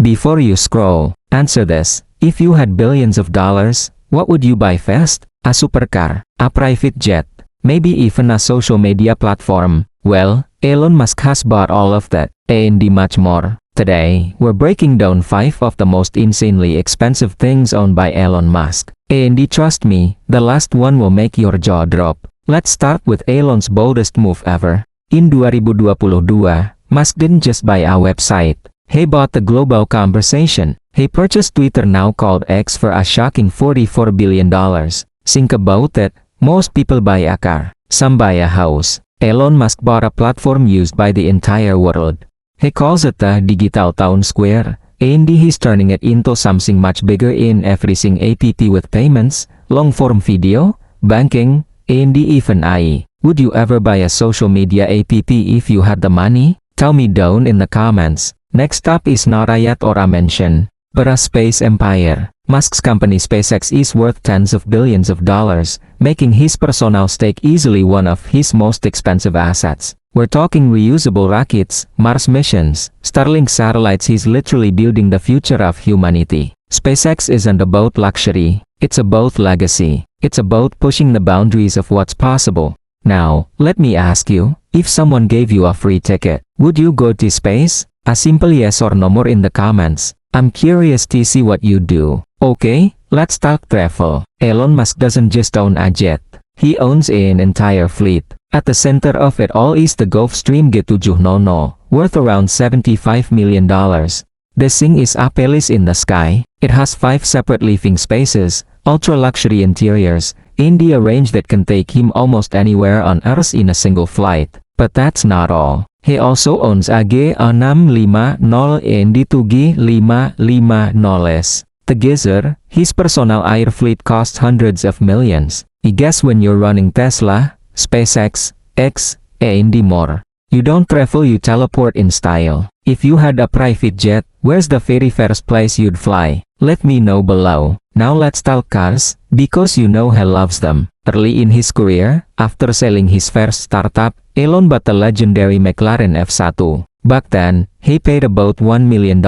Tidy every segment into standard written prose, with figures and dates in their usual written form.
Before you scroll, answer this. If you had billions of dollars, what would you buy first? A supercar, a private jet, maybe even a social media platform. Well, Elon Musk has bought all of that, and much more. Today, we're breaking down 5 of the most insanely expensive things owned by Elon Musk. And trust me, the last one will make your jaw drop. Let's start with Elon's boldest move ever. In 2022, Musk didn't just buy a website. He bought the global conversation. He purchased Twitter, now called X, for a shocking $44 billion. Think about it. Most people buy a car. Some buy a house. Elon Musk bought a platform used by the entire world. He calls it the digital town square, and he's turning it into something much bigger in everything app with payments, long-form video, banking, and even AI. Would you ever buy a social media app if you had the money? Tell me down in the comments. Next up is not a yacht or a mansion, but a space empire. Musk's company SpaceX is worth tens of billions of dollars, making his personal stake easily one of his most expensive assets. We're talking reusable rockets, Mars missions, Starlink satellites. He's literally building the future of humanity. SpaceX isn't about luxury, it's about legacy. It's about pushing the boundaries of what's possible. Now, let me ask you, if someone gave you a free ticket, would you go to space? A simple yes or no more in the comments. I'm curious to see what you do. Okay, let's talk travel. Elon Musk doesn't just own a jet. He owns an entire fleet. At the center of it all is the Gulfstream G700, worth around $75 million. This thing is a palace in the sky. It has 5 separate living spaces, ultra-luxury interiors, and a range that can take him almost anywhere on Earth in a single flight. But that's not all. He also owns a G650 and G750S. Together, his personal air fleet costs hundreds of millions. I guess when you're running Tesla, SpaceX, X, and more, you don't travel, you teleport in style. If you had a private jet, where's the very first place you'd fly? Let me know below. Now let's talk cars, because you know he loves them. Early in his career, after selling his first startup, Elon bought the legendary McLaren F1. Back then, he paid about $1 million.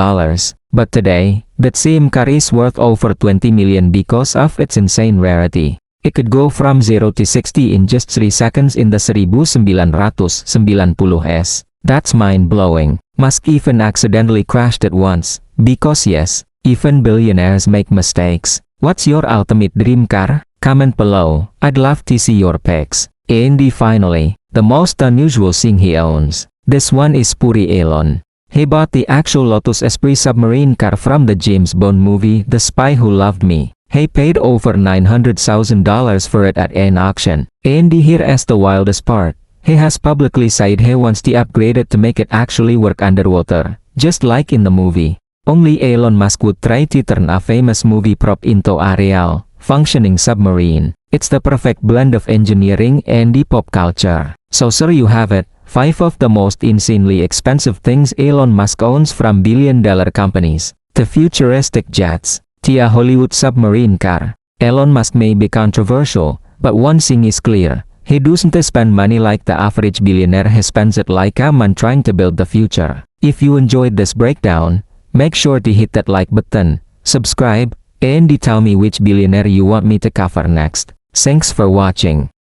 But today, that same car is worth over $20 million because of its insane rarity. It could go from 0 to 60 in just 3 seconds in the 1990s. That's mind-blowing. Musk even accidentally crashed it once. Because yes, even billionaires make mistakes. What's your ultimate dream car? Comment below. I'd love to see your pics. And finally, the most unusual thing he owns. This one is Puri Elon. He bought the actual Lotus Esprit submarine car from the James Bond movie The Spy Who Loved Me. He paid over $900,000 for it at an auction. And here is the wildest part. He has publicly said he wants to upgrade it to make it actually work underwater, just like in the movie. Only Elon Musk would try to turn a famous movie prop into a real, functioning submarine. It's the perfect blend of engineering and pop culture. So there you have it, 5 of the most insanely expensive things Elon Musk owns, from billion-dollar companies to futuristic jets to a Hollywood submarine car. Elon Musk may be controversial, but one thing is clear. He doesn't spend money like the average billionaire, he spends it like a man trying to build the future. If you enjoyed this breakdown, make sure to hit that like button, subscribe, and tell me which billionaire you want me to cover next. Thanks for watching.